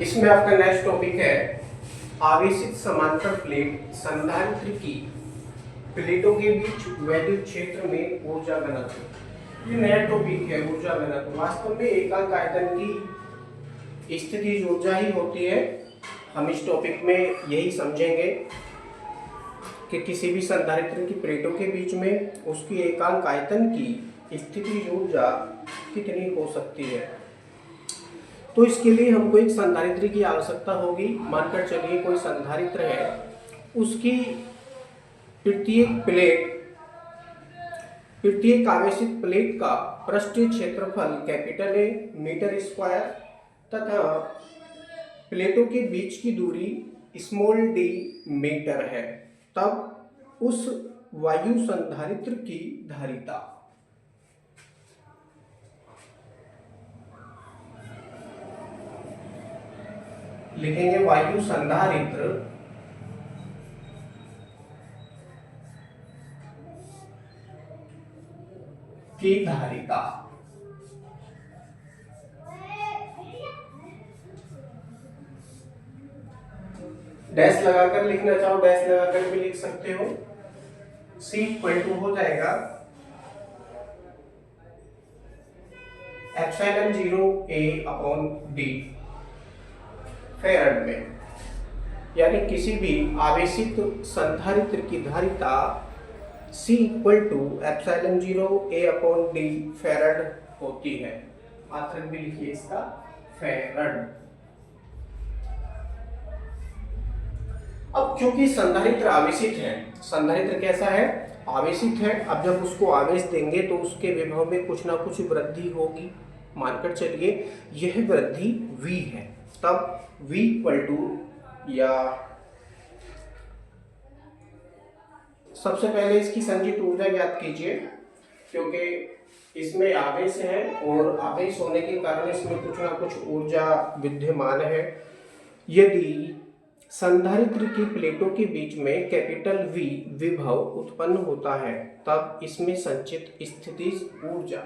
इसमें आपका next topic है आवेशित समांतर प्लेट संधारित्र की प्लेटों के बीच वैद्युत क्षेत्र में ऊर्जा घनत्व। ये नया टॉपिक है ऊर्जा घनत्व। वास्तव में एकांक आयतन की स्थितिज ऊर्जा ही होती है। हम इस टॉपिक में यही समझेंगे कि किसी भी संधारित्र की प्लेटों के बीच में उसकी एकांक आयतन की स्थितिज ऊर्जा कितनी हो सकती है। तो इसके लिए हमको एक संधारित्र की आवश्यकता होगी। मानकर चलिए कोई संधारित्र है, उसकी प्रत्येक आवेशित प्लेट का पृष्ठीय क्षेत्रफल कैपिटल ए मीटर स्क्वायर तथा प्लेटों के बीच की दूरी स्मॉल डी मीटर है। तब उस वायु संधारित्र की धारिता लिखेंगे वायु संधारित्र की धारिता। डैश लगाकर लिखना चाहो डैश लगाकर भी लिख सकते हो। C इक्वल टू हो जाएगा epsilon 0 A upon D farad में, यानी किसी भी आवेशित संधारित्र की धारिता C equal to epsilon 0 A upon D farad होती है। मात्रक भी लिखिए इसका फैराड। अब क्योंकि संधारित्र आवेशित है, संधारित्र कैसा है? आवेशित है। अब जब उसको आवेश देंगे तो उसके विभव में कुछ ना कुछ वृद्धि होगी। मानकर चलिए यह वृद्धि V है, तब V इक्वल टू, या सबसे पहले इसकी संचित ऊर्जा ज्ञात कीजिए, क्योंकि इसमें आवेश है और आवेश होने के कारण इसमें कुछ ना कुछ ऊर्जा विद्यमान है। यदि संधारित्र की प्लेटों के बीच में कैपिटल V विभव उत्पन्न होता है, तब इसमें संचित स्थितिज ऊर्जा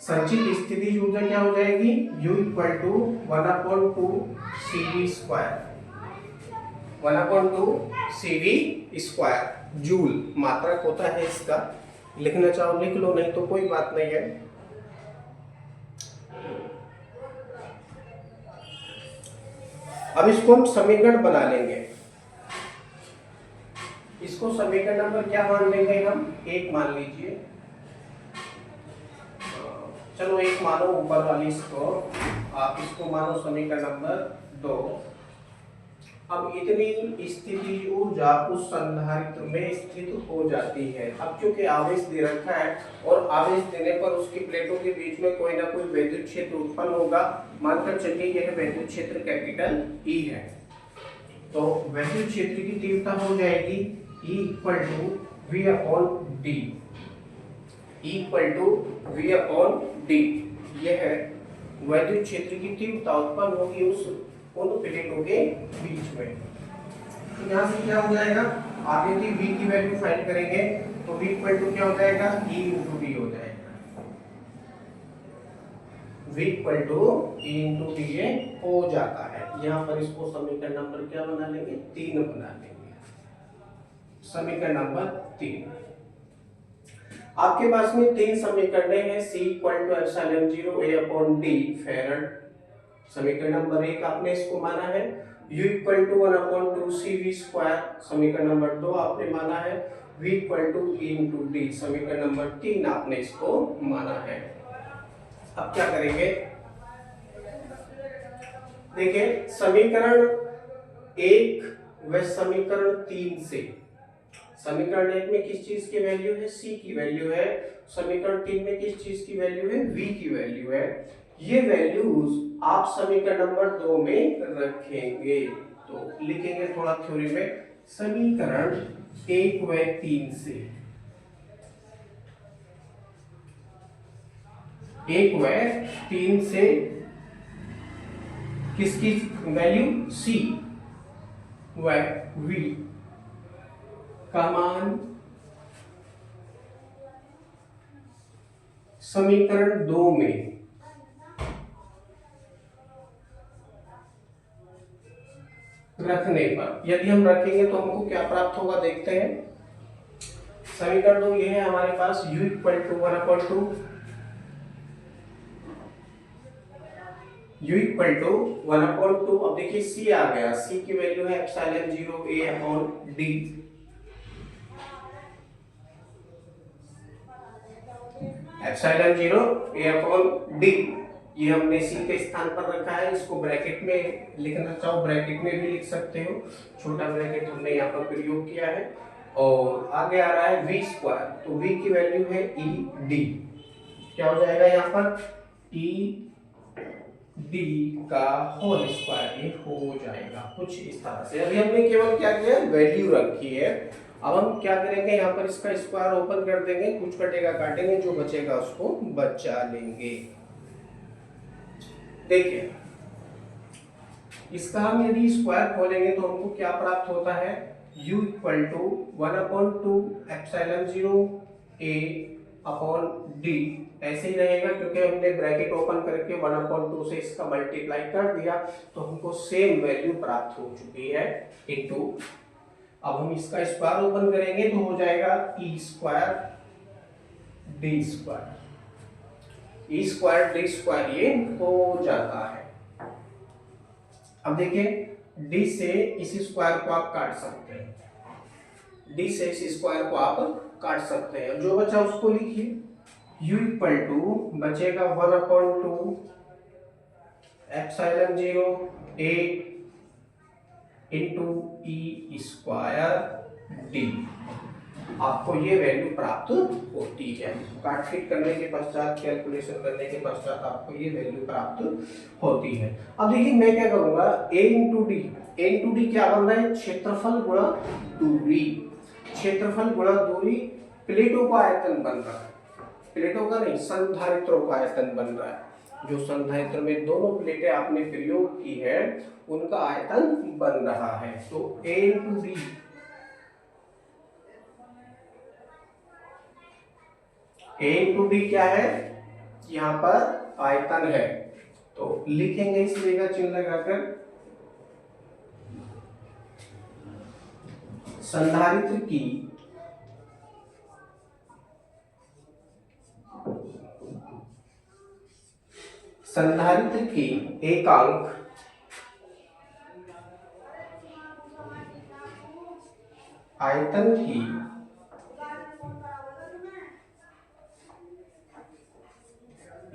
स्थितिज ऊर्जा क्या हो जाएगी? U equal to 1/2 CV square, 1/2 CV square joule मात्रक होता है इसका। लिखना चाहो लिख लो, नहीं तो कोई बात नहीं है। अब इसको हम समीकरण बना लेंगे। इसको समीकरण नंबर क्या मान लेंगे हम? 1 मान लीजिए। चलो 1 मानो ऊपर वाली इसको, आप इसको मानो समीकरण नंबर 2। अब इतनी स्थितिज ऊर्जा उस संधारित्र में स्थित हो जाती है। अब चूंकि आवेश दे रखा है और आवेश देने पर उसकी प्लेटों के बीच में कोई ना कोई वैद्युत क्षेत्र उत्पन्न होगा। मानकर चलिए यह वैद्युत क्षेत्र कैपिटल E है, तो वैद्युत क्षेत्र की तीव्रता हो जाएगी E equal to V upon D। E equal to V upon D। यह वैद्युत क्षेत्र की तीव्रता उत्पन्न होगी उन प्लेटों के बीच में। तो यहाँ से क्या हो जाएगा? आगे की V की वैल्यू फाइंड करेंगे तो V इक्वल टू क्या हो जाएगा? E इंटू D हो जाएगा। V equal to E into D ये हो जाता है। यहाँ पर इसको समीकरण नंबर क्या बना लेंगे? 3 बना लेंगे। समीकरण नंबर 3। आपके पास में 3 समीकरण हैं। C equal to epsilon 0 A upon D farad. समीकरण नंबर 1 आपने इसको माना है। U equal to 1/2 CV square. समीकरण नंबर 2 आपने माना है। V equal to E into D। समीकरण नंबर 3 आपने इसको माना है। अब क्या करेंगे? देखिए समीकरण 1 व समीकरण 3 से, समीकरण 1 में किस चीज की वैल्यू है? C की वैल्यू है। समीकरण 3 में किस चीज की वैल्यू है? V की वैल्यू है। ये वैल्यूज आप समीकरण नंबर 2 में रखेंगे। तो लिखेंगे थोड़ा थ्योरी में, समीकरण 1 व 3 से, 1 व 3 से किसकी वैल्यू? C व V का मान समीकरण 2 में रखने पर, यदि हम रखेंगे तो हमको क्या प्राप्त होगा देखते हैं। समीकरण 2 ये है हमारे पास u equal to 1/2, u equal to 1/2। अब देखिए c आ गया, c की वैल्यू है epsilon 0 a upon d। Epsilon 0 a upon d, ये हमने c के स्थान पर रखा है। इसको ब्रैकेट में लिखना चाहो ब्रैकेट में भी लिख सकते हो, छोटा ब्रैकेट हमने यहाँ पर प्रयोग किया है। और आगे आ रहा है v स्क्वायर, तो v की वैल्यू है e d, क्या हो जाएगा यहाँ पर e d का होल स्क्वायर, ये हो जाएगा कुछ इस तरह से। अभी हमने केवल क्या किया, वैल्यू रखी है। अब हम क्या करेंगे, यहाँ पर इसका स्क्वायर ओपन कर देंगे, कुछ कटेगा काटेंगे, जो बचेगा उसको बचा लेंगे। देखिए इसका हम यदि स्क्वायर खोलेंगे तो हमको क्या प्राप्त होता है, u equal to 1/2 epsilon 0 a upon d, ऐसे ही रहेगा क्योंकि हमने ब्रैकेट ओपन करके 1/2 से इसका मल्टीप्लाई कर दिया, तो हमको सेम वैल्यू प्राप्त हो चुकी है इनटू। अब हम इसका स्क्वायर ओपन करेंगे तो हो जाएगा e square d square, e square d square ये हो जाता है। अब देखिए d से इस स्क्वायर को आप काट सकते हैं, d से इस स्क्वायर को आप काट सकते हैं, जो बचा उसको लिखिए। u इक्वल टू बचेगा 1/2 epsilon 0 a into E square d, आपको ये वैल्यू प्राप्त होती है। काटपीट करने के पश्चात, कैलकुलेशन करने के पश्चात आपको ये वैल्यू प्राप्त होती है। अब देखिए मैं क्या करूंगा, a into d, a into D क्या बन रहा है, क्षेत्रफल गुणा दूरी, क्षेत्रफल गुणा दूरी, प्लेटों का आयतन बन रहा है, प्लेटों का नहीं संधारित्रों का आयतन बन रहा है। जो संधारित्र में दोनों प्लेटें आपने प्रयोग की है उनका आयतन बन रहा है। तो a into d, a into D क्या है, यहाँ पर आयतन है, तो लिखेंगे इसलिए का चिन्ह लगाकर, संधारित्र की एकांक आयतन की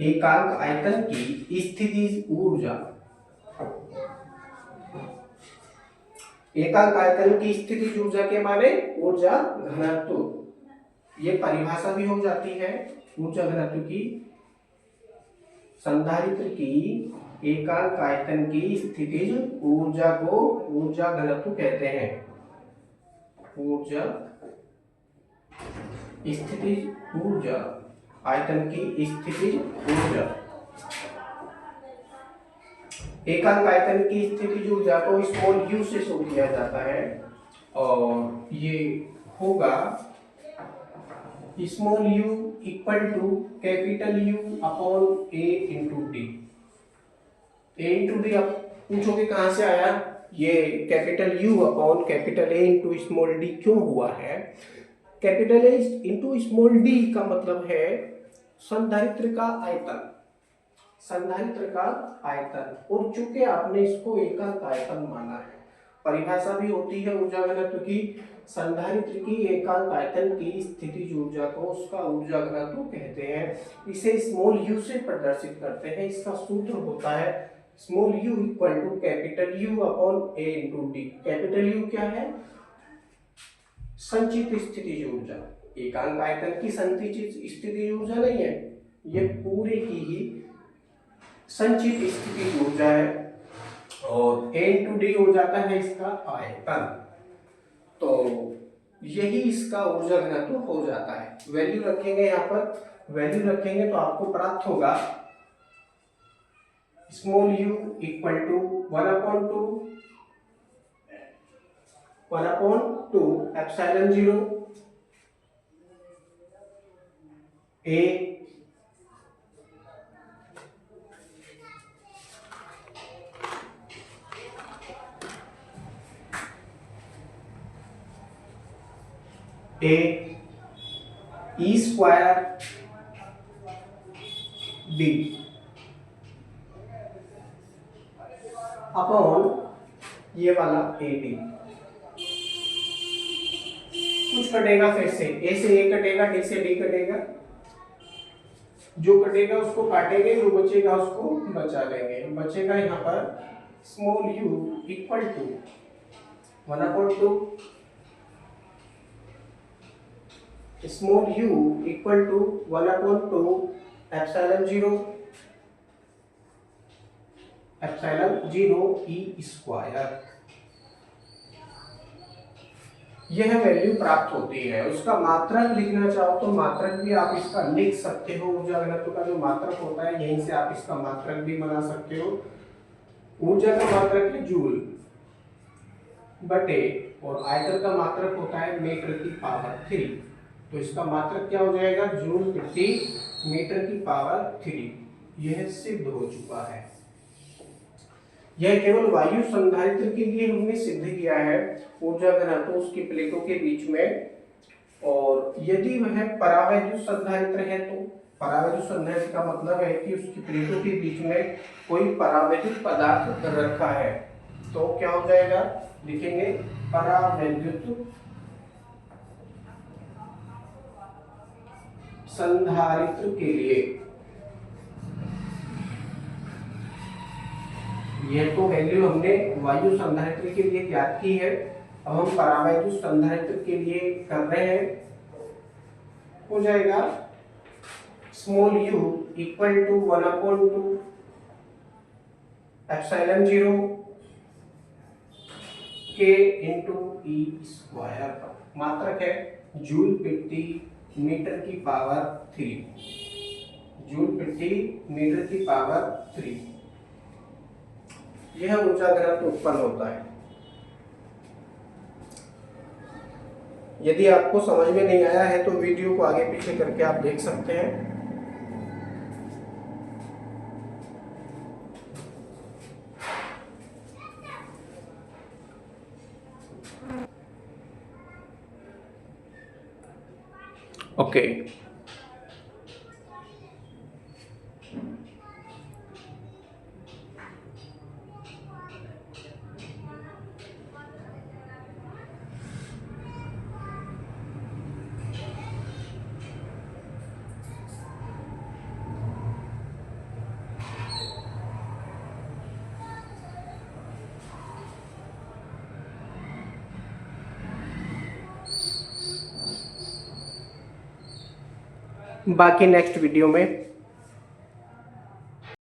एकांक आयतन की स्थितिज ऊर्जा, एकांक आयतन की स्थितिज ऊर्जा के माने ऊर्जा घनत्व, ये परिभाषा भी हो जाती है ऊर्जा घनत्व की। संधारित्र की एकांक आयतन की स्थितिज ऊर्जा को ऊर्जा घनत्व कहते हैं, ऊर्जा स्थितिज ऊर्जा, आयतन की स्थितिज ऊर्जा, एकांक आयतन की स्थितिज ऊर्जा को स्मॉल u से शो किया जाता है, और ये होगा small u equal to capital U upon a into d. a into d आप पूछोगे कहां से आया, ये capital U upon capital A into small d क्यों हुआ है। Capital A into small d का मतलब है संधारित्र का आयतन, संधारित्र का आयतन, और चूंकि आपने इसको एकांक आयतन माना है, परिभाषा भी होती है ऊर्जा घनत्व की, संधारित्र की एकांक आयतन की स्थितिज ऊर्जा को उसका ऊर्जा घनत्व कहते हैं। इसे स्मॉल u से प्रदर्शित करते हैं, इसका सूत्र होता है small u equal to capital U upon a into d. Capital U क्या है, संचित स्थितिज ऊर्जा, एकांक आयतन की संचित स्थितिज ऊर्जा नहीं है, ये पूरे की ही संचित स्थितिज ऊर्जा है, और a इंटू डी हो जाता है इसका आयतन, तो यही इसका ऊर्जा घनत्व हो जाता है। वैल्यू रखेंगे, यहाँ पर वैल्यू रखेंगे तो आपको प्राप्त होगा small u equal to 1/2 epsilon 0 a a e square b upon ये वाला ए डी। कुछ कटेगा फिर से, ए से ए कटेगा, डी से डी कटेगा, जो कटेगा उसको काटेंगे, जो बचेगा उसको बचा लेंगे। बचेगा यहाँ पर small u equal to 1/2 small u equal to 1/2 epsilon 0 e square. यह वैल्यू प्राप्त होती है। उसका मात्रक लिखना चाहो तो मात्रक भी आप इसका लिख सकते हो। ऊर्जा घनत्व का जो मात्रक होता है यहीं से आप इसका मात्रक भी बना सकते हो। ऊर्जा का मात्रक है जूल बटे, और आयतन का मात्रक होता है मीटर की पावर 3। तो इसका मात्रक क्या हो जाएगा, जूल प्रति मीटर की पावर 3। यह सिद्ध हो चुका है। यह केवल वायु संधारित्र के लिए हमने सिद्ध किया है, ऊर्जा घनत्व उसकी प्लेटों के बीच में। और यदि वह परावैद्युत संधारित्र है तो परावैद्युत संधारित्र का मतलब है कि उसकी प्लेटों के बीच में कोई परावैद्युत पदार्थ रखा है, तो क्या हो जाएगा, लिखेंगे परावैद्युत संधारित्र के लिए। यह तो वैल्यू हमने वायु संधारित्र के लिए ज्ञात की है, अब हम परावैद्युत संधारित्र के लिए कर रहे हैं। हो जाएगा small u equal to 1/2 epsilon 0 के इंटू ई स्क्वायर। मात्रक है जूल प्रति मीटर की पावर 3, जूल प्रति मीटर की पावर 3। यह ऊर्जा घनत्व उत्पन्न होता है। यदि आपको समझ में नहीं आया है तो वीडियो को आगे पीछे करके आप देख सकते हैं। ओके बाकी नेक्स्ट वीडियो में